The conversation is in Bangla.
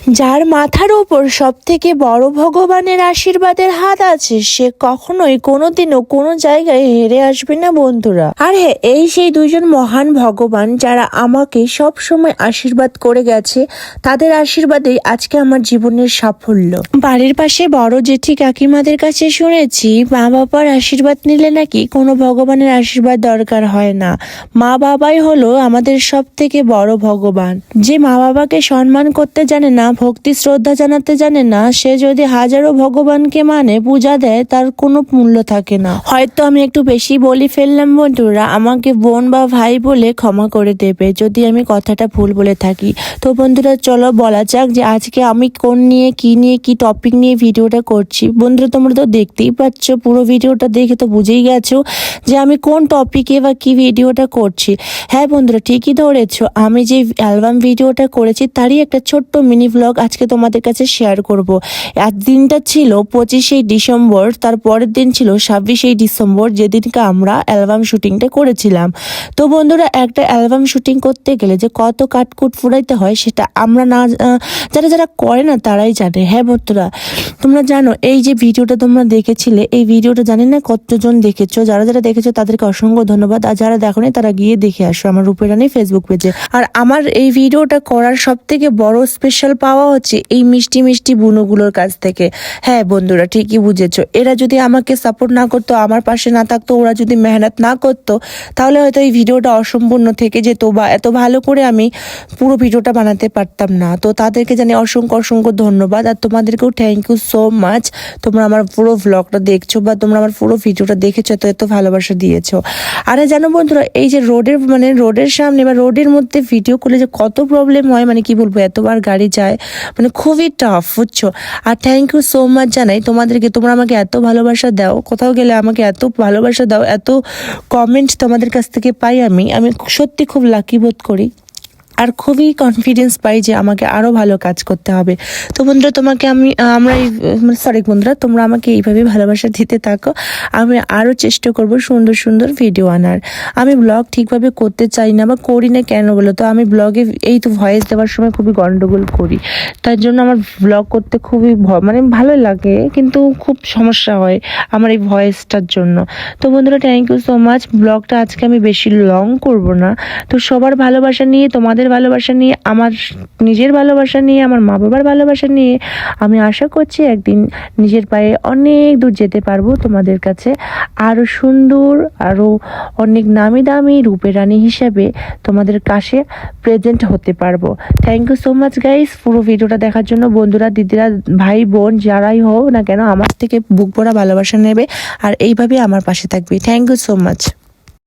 যার মাথার উপর সব থেকে বড় ভগবানের আশীর্বাদের হাত আছে সে কখনোই কোনোদিনও কোনো জায়গায় হেরে আসবে না বন্ধুরা। আর হ্যাঁ, এই সেই দুইজন মহান ভগবান যারা আমাকে সব সময় আশীর্বাদ করে গেছে, তাদের আশীর্বাদেই আজকে আমার জীবনের সাফল্য। বাড়ির পাশে বড় জেঠি কাকিমাদের কাছে শুনেছি মা বাবার আশীর্বাদ নিলে নাকি কোনো ভগবানের আশীর্বাদ দরকার হয় না। মা বাবাই হলো আমাদের সব থেকে বড় ভগবান। যে মা বাবাকে সম্মান করতে জানে না, ভক্তি শ্রদ্ধা জানাতে জানে না, সে যদি হাজারো ভগবানকে মানে পূজা দেয় তার কোনো মূল্য থাকে না। হয়তো আমি একটু বেশি বলে ফেললাম বন্ধুরা, আমাকে বোন বা ভাই বলে ক্ষমা করে দেবে যদি আমি কথাটা ভুল বলে থাকি। তো বন্ধুরা চলো বলা যাক যে আজকে আমি কোন নিয়ে কি টপিক নিয়ে ভিডিওটা করছি। বন্ধুরা তোমরা তো দেখতেই পাচ্ছ, পুরো ভিডিওটা দেখে তো বুঝেই গেছো যে আমি কোন টপিকে বা কি ভিডিওটা করছি। হ্যাঁ বন্ধুরা, ঠিকই ধরেছো, আমি যে অ্যালবাম ভিডিওটা করেছি তারই একটা ছোট্ট মিনি ব্লগ আজকে তোমাদের কাছে শেয়ার করব। আজ দিনটা ছিল 25শে ডিসেম্বর, তার পরের দিন ছিল 26শে ডিসেম্বর, যেদিনকে আমরা অ্যালবাম শুটিংটা করেছিলাম। তো বন্ধুরা, একটা অ্যালবাম শুটিং করতে গেলে যে কত কাটকুট ফুরাইতে হয় সেটা আমরা না যারা করে না তারাই জানে। হ্যাঁ বন্ধুরা, তোমরা জানো এই যে ভিডিওটা তোমরা দেখেছিলে, এই ভিডিওটা জানি না কতজন দেখেছো। যারা দেখেছো তাদেরকে অসংখ্য ধন্যবাদ, আর যারা দেখোনি তারা গিয়ে দেখে আসো আমার রূপের রানী ফেসবুক পেজে। আর আমার এই ভিডিওটা করার সব থেকে বড় স্পেশাল পাওয়া হচ্ছে এই মিষ্টি মিষ্টি বুনোগুলোর কাছ থেকে। হ্যাঁ বন্ধুরা, ঠিকই বুঝেছো, এরা যদি আমাকে সাপোর্ট না করতো, আমার পাশে না থাকতো, ওরা যদি মেহনত না করতো, তাহলে হয়তো এই ভিডিওটা অসম্পূর্ণ থেকে যেত বা এত ভালো করে আমি পুরো ভিডিওটা বানাতে পারতাম না। তো তাদেরকে জানি অসংখ্য ধন্যবাদ, আর তোমাদেরকেও থ্যাংক ইউ সো মাচ। তোমরা আমার পুরো ভ্লগটা দেখছো বা তোমরা আমার পুরো ভিডিওটা দেখেছো, এত ভালোবাসা দিয়েছো। আরে জানো বন্ধুরা, এই যে রোডের সামনে বা রোডের মধ্যে ভিডিও করলে যে কত প্রবলেম হয়, মানে কি বলবো, এতবার গাড়ি যায়, মানে খুবই টাফ, বুঝছো। আর থ্যাংক ইউ সো মাচ জানাই তোমাদেরকে, তোমরা আমাকে এত ভালোবাসা দাও, কোথাও গেলে আমাকে এত ভালোবাসা দাও, এত কমেন্ট তোমাদের কাছ থেকে পাই। আমি সত্যি খুব লাকি বোধ করি আর খুবই কনফিডেন্স পাই যে আমাকে আরো ভালো কাজ করতে হবে। তো বন্ধুরা, তোমরা আমাকে এইভাবে ভালোবাসা দিতে থাকো, আমি আরো চেষ্টা করব সুন্দর ভিডিও আনার। আমি ব্লগ ঠিকভাবে করতে চাই না বা করি না, কেন বলো তো, আমি ব্লগে এই তো ভয়েস দেওয়ার সময় খুবই গন্ডগোল করি, তার জন্য আমার ব্লগ করতে খুবই ভালো লাগে, কিন্তু খুব সমস্যা হয় আমার এই ভয়েসটার জন্য। তো বন্ধুরা, থ্যাংক ইউ সো মাচ। ব্লগটা আজকে আমি বেশি লং করব না। তো সবার ভালোবাসা নিয়ে, তোমাদের ভালোবাসা নিয়ে, আমার নিজের ভালোবাসা নিয়ে, আমার মা বাবার ভালোবাসা নিয়ে আমি আশা করছি একদিন নিজের পায়ে অনেক দূর যেতে পারবো, তোমাদের কাছে আরো সুন্দর, আরো অনেক নামি দামি রূপের রানী হিসাবে তোমাদের কাছে প্রেজেন্ট হতে পারবো। Thank you so much guys পুরো ভিডিওটা দেখার জন্য। বন্ধুরা, দিদিরা, ভাই বোন যারাই হোক না কেন, আমার থেকে বুক ভরা ভালোবাসা নেবে আর এইভাবে আমার পাশে থাকবে। Thank you so much.